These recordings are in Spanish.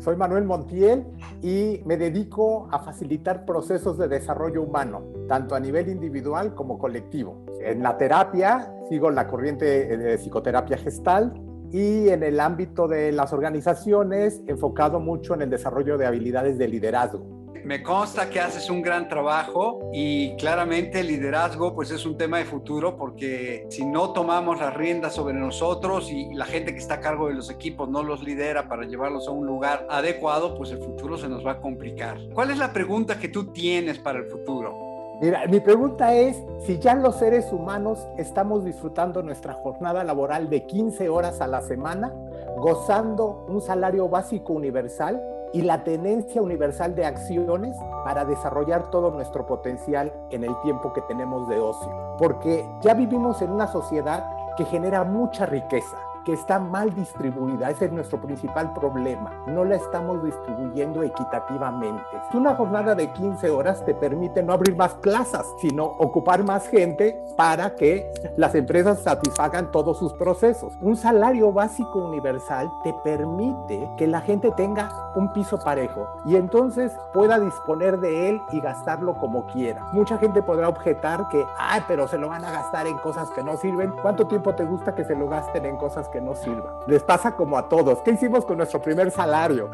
Soy Manuel Montiel y me dedico a facilitar procesos de desarrollo humano, tanto a nivel individual como colectivo. En la terapia sigo la corriente de psicoterapia Gestalt y en el ámbito de las organizaciones enfocado mucho en el desarrollo de habilidades de liderazgo. Me consta que haces un gran trabajo y claramente el liderazgo pues es un tema de futuro, porque si no tomamos las riendas sobre nosotros y la gente que está a cargo de los equipos no los lidera para llevarlos a un lugar adecuado, pues el futuro se nos va a complicar. ¿Cuál es la pregunta que tú tienes para el futuro? Mira, mi pregunta es si ya los seres humanos estamos disfrutando nuestra jornada laboral de 15 horas a la semana, gozando un salario básico universal y la tenencia universal de acciones para desarrollar todo nuestro potencial en el tiempo que tenemos de ocio. Porque ya vivimos en una sociedad que genera mucha riqueza, que está mal distribuida. Ese es nuestro principal problema. No la estamos distribuyendo equitativamente. Una jornada de 15 horas te permite no abrir más plazas, sino ocupar más gente para que las empresas satisfagan todos sus procesos. Un salario básico universal te permite que la gente tenga un piso parejo y entonces pueda disponer de él y gastarlo como quiera. Mucha gente podrá objetar que, pero se lo van a gastar en cosas que no sirven. ¿Cuánto tiempo te gusta que se lo gasten en cosas que no sirvan? Les pasa como a todos. ¿Qué hicimos con nuestro primer salario?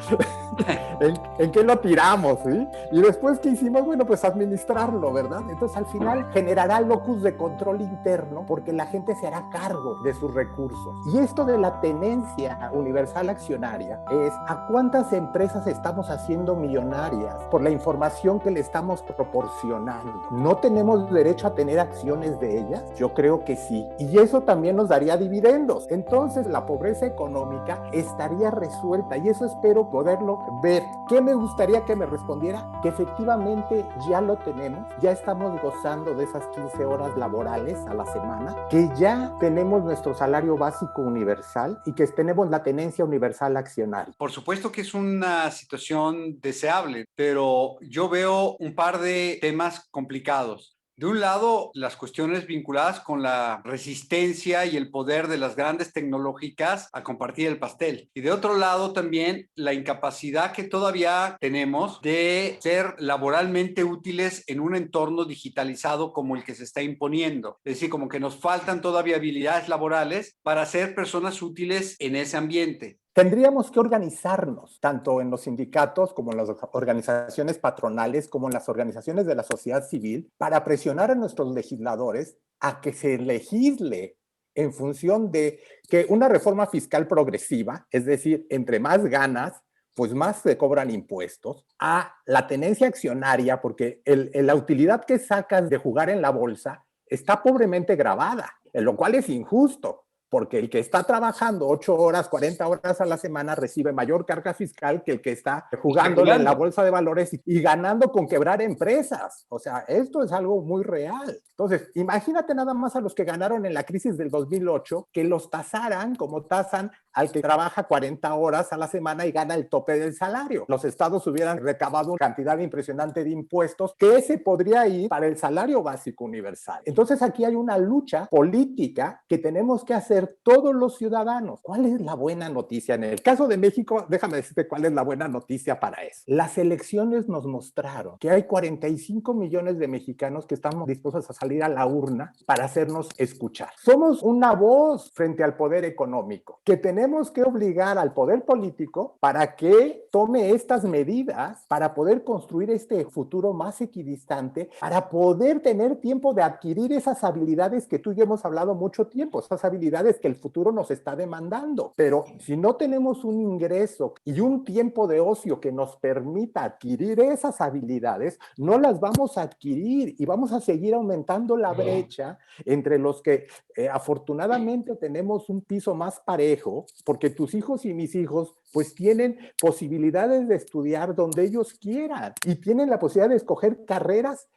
¿En qué lo tiramos? ¿Sí? Y después, ¿qué hicimos? Bueno, pues administrarlo, ¿verdad? Entonces, al final generará locus de control interno porque la gente se hará cargo de sus recursos. Y esto de la tenencia universal accionaria es a cuántas empresas estamos haciendo millonarias por la información que le estamos proporcionando. ¿No tenemos derecho a tener acciones de ellas? Yo creo que sí. Y eso también nos daría dividendos. Entonces, la pobreza económica estaría resuelta y eso espero poderlo ver. ¿Qué me gustaría que me respondiera? Que efectivamente ya lo tenemos, ya estamos gozando de esas 15 horas laborales a la semana, que ya tenemos nuestro salario básico universal y que tenemos la tenencia universal accionaria. Por supuesto que es una situación deseable, pero yo veo un par de temas complicados. De un lado, las cuestiones vinculadas con la resistencia y el poder de las grandes tecnológicas a compartir el pastel. Y de otro lado también la incapacidad que todavía tenemos de ser laboralmente útiles en un entorno digitalizado como el que se está imponiendo. Es decir, como que nos faltan todavía habilidades laborales para ser personas útiles en ese ambiente. Tendríamos que organizarnos, tanto en los sindicatos como en las organizaciones patronales, como en las organizaciones de la sociedad civil, para presionar a nuestros legisladores a que se legisle en función de que una reforma fiscal progresiva, es decir, entre más ganas, pues más se cobran impuestos, a la tenencia accionaria, porque la utilidad que sacas de jugar en la bolsa está pobremente gravada, lo cual es injusto, porque el que está trabajando 8 horas, 40 horas a la semana recibe mayor carga fiscal que el que está jugándole en la bolsa de valores y ganando con quebrar empresas. O sea, esto es algo muy real. Entonces, imagínate nada más a los que ganaron en la crisis del 2008, que los tasaran como tasan al que trabaja 40 horas a la semana y gana el tope del salario. Los estados hubieran recabado una cantidad impresionante de impuestos que se podría ir para el salario básico universal. Entonces, aquí hay una lucha política que tenemos que hacer todos los ciudadanos. ¿Cuál es la buena noticia? En el caso de México, déjame decirte cuál es la buena noticia para eso. Las elecciones nos mostraron que hay 45 millones de mexicanos que estamos dispuestos a salir a la urna para hacernos escuchar. Somos una voz frente al poder económico, que tenemos que obligar al poder político para que tome estas medidas para poder construir este futuro más equidistante, para poder tener tiempo de adquirir esas habilidades que tú y yo hemos hablado mucho tiempo, esas habilidades que el futuro nos está demandando. Pero si no tenemos un ingreso y un tiempo de ocio que nos permita adquirir esas habilidades, no las vamos a adquirir y vamos a seguir aumentando la brecha entre los que afortunadamente tenemos un piso más parejo, porque tus hijos y mis hijos pues tienen posibilidades de estudiar donde ellos quieran y tienen la posibilidad de escoger carreras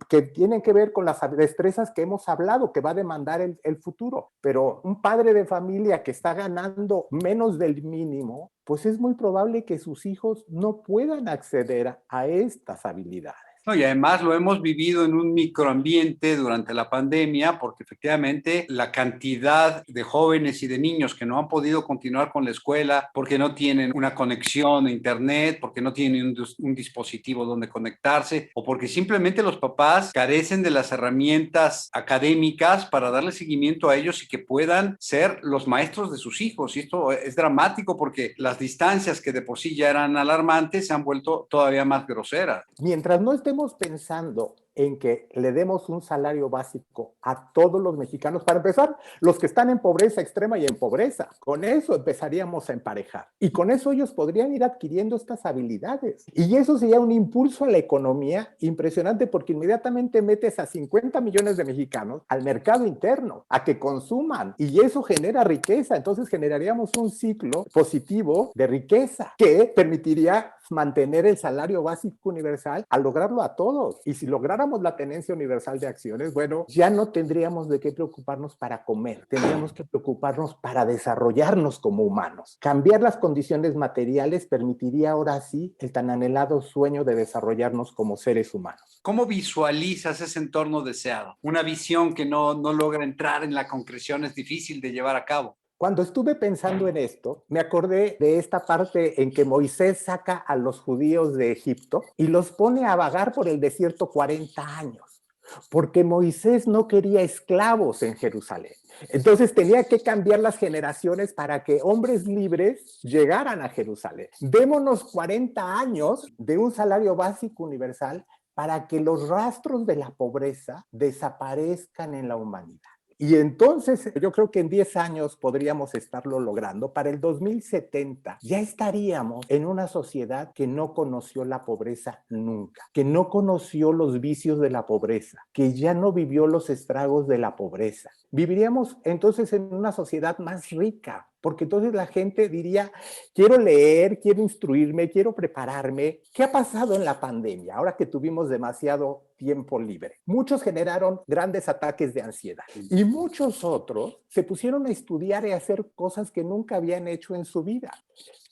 que tienen que ver con las destrezas que hemos hablado, que va a demandar el futuro. Pero un padre de familia que está ganando menos del mínimo, pues es muy probable que sus hijos no puedan acceder a estas habilidades. No, y además lo hemos vivido en un microambiente durante la pandemia, porque efectivamente la cantidad de jóvenes y de niños que no han podido continuar con la escuela porque no tienen una conexión a internet, porque no tienen un dispositivo donde conectarse, o porque simplemente los papás carecen de las herramientas académicas para darle seguimiento a ellos y que puedan ser los maestros de sus hijos. Y esto es dramático porque las distancias que de por sí ya eran alarmantes se han vuelto todavía más groseras. Mientras no estemos pensando en que le demos un salario básico a todos los mexicanos, para empezar, los que están en pobreza extrema y en pobreza, con eso empezaríamos a emparejar. Y con eso ellos podrían ir adquiriendo estas habilidades. Y eso sería un impulso a la economía impresionante porque inmediatamente metes a 50 millones de mexicanos al mercado interno, a que consuman. Y eso genera riqueza. Entonces generaríamos un ciclo positivo de riqueza que permitiría mantener el salario básico universal al lograrlo a todos. Y si lográramos la tenencia universal de acciones, bueno, ya no tendríamos de qué preocuparnos para comer, tendríamos que preocuparnos para desarrollarnos como humanos. Cambiar las condiciones materiales permitiría ahora sí el tan anhelado sueño de desarrollarnos como seres humanos. ¿Cómo visualizas ese entorno deseado? Una visión que no logra entrar en la concreción es difícil de llevar a cabo. Cuando estuve pensando en esto, me acordé de esta parte en que Moisés saca a los judíos de Egipto y los pone a vagar por el desierto 40 años, porque Moisés no quería esclavos en Jerusalén. Entonces tenía que cambiar las generaciones para que hombres libres llegaran a Jerusalén. Démonos 40 años de un salario básico universal para que los rastros de la pobreza desaparezcan en la humanidad. Y entonces yo creo que en 10 años podríamos estarlo logrando. Para el 2070 ya estaríamos en una sociedad que no conoció la pobreza nunca, que no conoció los vicios de la pobreza, que ya no vivió los estragos de la pobreza. Viviríamos entonces en una sociedad más rica, porque entonces la gente diría, quiero leer, quiero instruirme, quiero prepararme. ¿Qué ha pasado en la pandemia? Ahora que tuvimos demasiado tiempo libre. Muchos generaron grandes ataques de ansiedad y muchos otros se pusieron a estudiar y a hacer cosas que nunca habían hecho en su vida.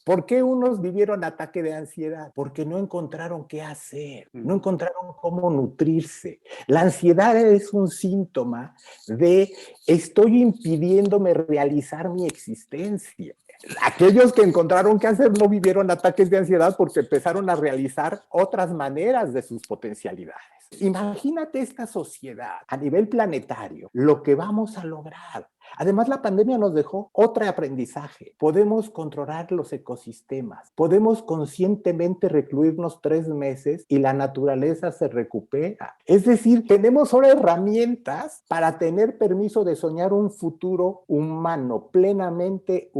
¿Por qué unos vivieron ataque de ansiedad? Porque no encontraron qué hacer, no encontraron cómo nutrirse. La ansiedad es un síntoma de estoy impidiéndome realizar mi existencia. Aquellos que encontraron qué hacer no vivieron ataques de ansiedad porque empezaron a realizar otras maneras de sus potencialidades. Imagínate esta sociedad a nivel planetario, lo que vamos a lograr. Además, la pandemia nos dejó otro aprendizaje. Podemos controlar los ecosistemas, podemos conscientemente recluirnos 3 meses y la naturaleza se recupera. Es decir, tenemos ahora herramientas para tener permiso de soñar un futuro humano, plenamente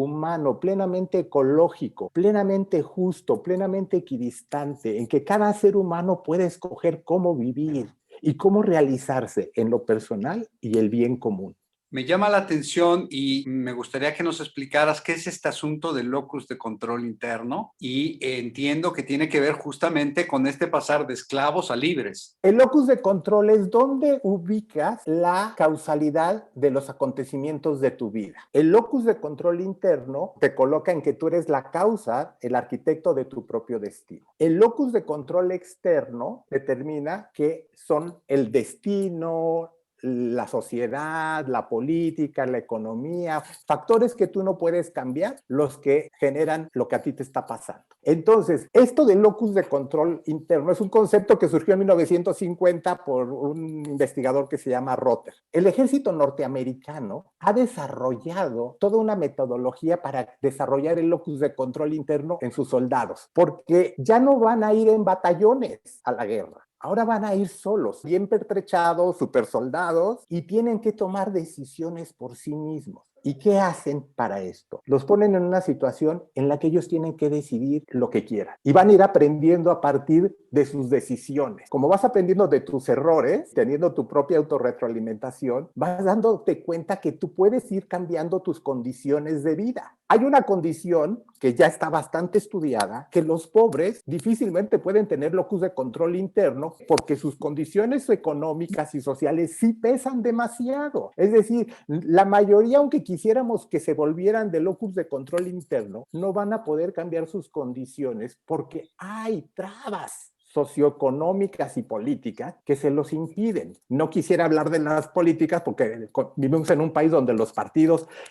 ecológico, plenamente justo, plenamente equidistante, en que cada ser humano puede escoger cómo vivir y cómo realizarse en lo personal y el bien común. Me llama la atención y me gustaría que nos explicaras qué es este asunto del locus de control interno y entiendo que tiene que ver justamente con este pasar de esclavos a libres. El locus de control es donde ubicas la causalidad de los acontecimientos de tu vida. El locus de control interno te coloca en que tú eres la causa, el arquitecto de tu propio destino. El locus de control externo determina que son el destino, la sociedad, la política, la economía, factores que tú no puedes cambiar, los que generan lo que a ti te está pasando. Entonces, esto del locus de control interno es un concepto que surgió en 1950 por un investigador que se llama Rotter. El ejército norteamericano ha desarrollado toda una metodología para desarrollar el locus de control interno en sus soldados, porque ya no van a ir en batallones a la guerra. Ahora van a ir solos, bien pertrechados, super soldados, y tienen que tomar decisiones por sí mismos. ¿Y qué hacen para esto? Los ponen en una situación en la que ellos tienen que decidir lo que quieran. Y van a ir aprendiendo a partir de sus decisiones. Como vas aprendiendo de tus errores, teniendo tu propia autorretroalimentación, vas dándote cuenta que tú puedes ir cambiando tus condiciones de vida. Hay una condición que ya está bastante estudiada, que los pobres difícilmente pueden tener locus de control interno porque sus condiciones económicas y sociales sí pesan demasiado. Es decir, la mayoría, aunque quisiéramos que se volvieran de locus de control interno, no van a poder cambiar sus condiciones porque hay trabas socioeconómicas y políticas que se los impiden. No quisiera hablar de las políticas porque vivimos en un país donde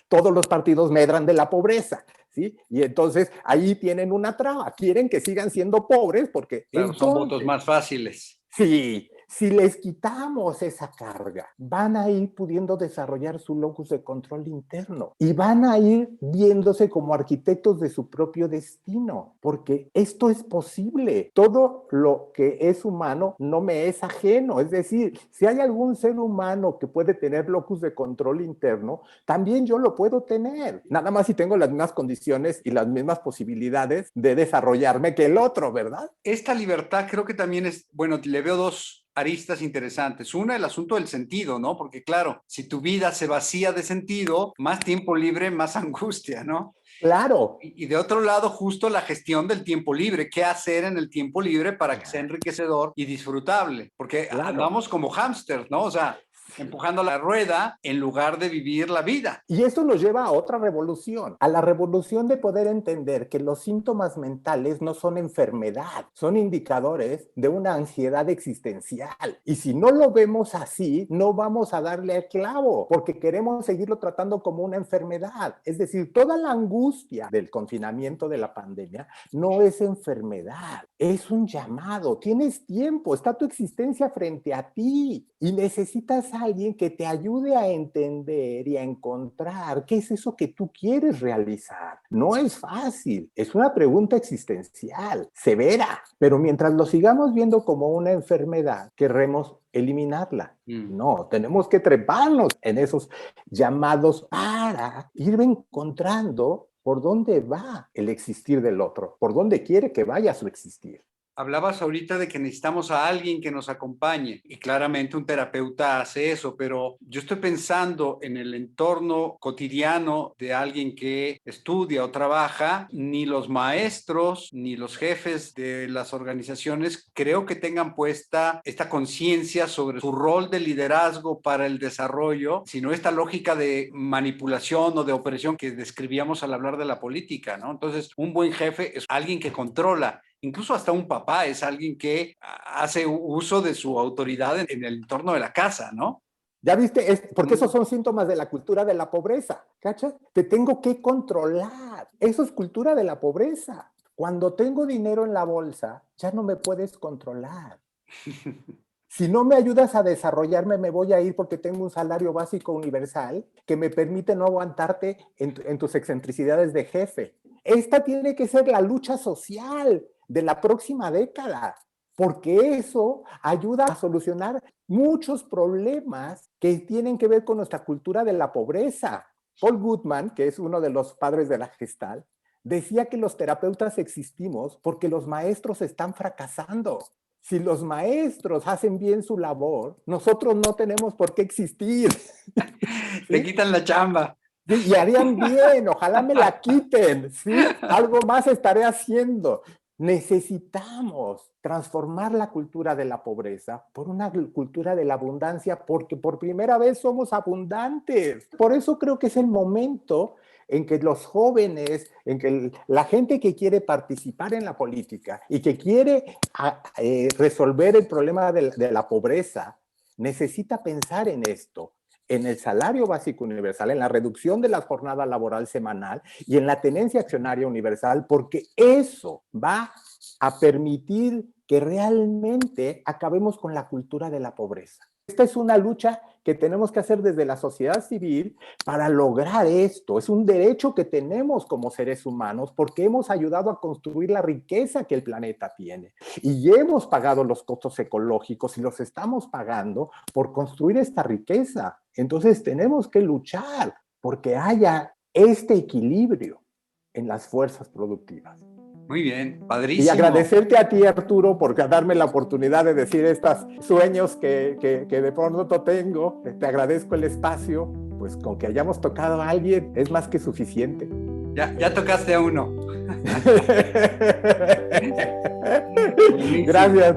todos los partidos medran de la pobreza, ¿sí? Y entonces ahí tienen una traba, quieren que sigan siendo pobres porque Claro, entonces, son votos más fáciles. sí, si les quitamos esa carga, van a ir pudiendo desarrollar su locus de control interno y van a ir viéndose como arquitectos de su propio destino, porque esto es posible. Todo lo que es humano no me es ajeno. Es decir, si hay algún ser humano que puede tener locus de control interno, también yo lo puedo tener. Nada más si tengo las mismas condiciones y las mismas posibilidades de desarrollarme que el otro, ¿verdad? Esta libertad creo que también es, bueno, le veo dos aristas interesantes. Una, el asunto del sentido, ¿no? Porque claro, si tu vida se vacía de sentido, más tiempo libre, más angustia, ¿no? Claro. Y de otro lado, justo la gestión del tiempo libre. ¿Qué hacer en el tiempo libre para que sea enriquecedor y disfrutable? Porque Claro. andamos como hámster, ¿no? O sea, empujando la rueda en lugar de vivir la vida. Y esto nos lleva a otra revolución, a la revolución de poder entender que los síntomas mentales no son enfermedad, son indicadores de una ansiedad existencial. Y si no lo vemos así, no vamos a darle al clavo, porque queremos seguirlo tratando como una enfermedad. Es decir, toda la angustia del confinamiento de la pandemia no es enfermedad, es un llamado. Tienes tiempo, está tu existencia frente a ti y necesitas a alguien que te ayude a entender y a encontrar qué es eso que tú quieres realizar. No es fácil, es una pregunta existencial, severa, pero mientras lo sigamos viendo como una enfermedad, querremos eliminarla. No, tenemos que treparnos en esos llamados para ir encontrando por dónde va el existir del otro, por dónde quiere que vaya su existir. Hablabas ahorita de que necesitamos a alguien que nos acompañe y claramente un terapeuta hace eso, pero yo estoy pensando en el entorno cotidiano de alguien que estudia o trabaja. Ni los maestros ni los jefes de las organizaciones creo que tengan puesta esta conciencia sobre su rol de liderazgo para el desarrollo, sino esta lógica de manipulación o de opresión que describíamos al hablar de la política, ¿no? Entonces, un buen jefe es alguien que controla. Incluso hasta un papá es alguien que hace uso de su autoridad en el entorno de la casa, ¿no? ¿Ya viste? Porque esos son síntomas de la cultura de la pobreza, ¿cachas? Te tengo que controlar. Eso es cultura de la pobreza. Cuando tengo dinero en la bolsa, ya no me puedes controlar. Si no me ayudas a desarrollarme, me voy a ir porque tengo un salario básico universal que me permite no aguantarte en tus excentricidades de jefe. Esta tiene que ser la lucha social de la próxima década, porque eso ayuda a solucionar muchos problemas que tienen que ver con nuestra cultura de la pobreza. Paul Goodman, que es uno de los padres de la Gestalt, decía que los terapeutas existimos porque los maestros están fracasando. Si los maestros hacen bien su labor, nosotros no tenemos por qué existir. ¿Sí? Te quitan la chamba. Y harían bien, ojalá me la quiten, ¿sí? Algo más estaré haciendo. Necesitamos transformar la cultura de la pobreza por una cultura de la abundancia, porque por primera vez somos abundantes. Por eso creo que es el momento en que los jóvenes, en que la gente que quiere participar en la política y que quiere resolver el problema de la pobreza, necesita pensar en esto, en el salario básico universal, en la reducción de la jornada laboral semanal y en la tenencia accionaria universal, porque eso va a permitir que realmente acabemos con la cultura de la pobreza. Esta es una lucha que tenemos que hacer desde la sociedad civil para lograr esto. Es un derecho que tenemos como seres humanos porque hemos ayudado a construir la riqueza que el planeta tiene. Y hemos pagado los costos ecológicos y los estamos pagando por construir esta riqueza. Entonces tenemos que luchar porque haya este equilibrio en las fuerzas productivas. Muy bien, padrísimo. Y agradecerte a ti, Arturo, por darme la oportunidad de decir estos sueños que de pronto tengo. Te agradezco el espacio, pues con que hayamos tocado a alguien es más que suficiente. Ya tocaste a uno. Gracias.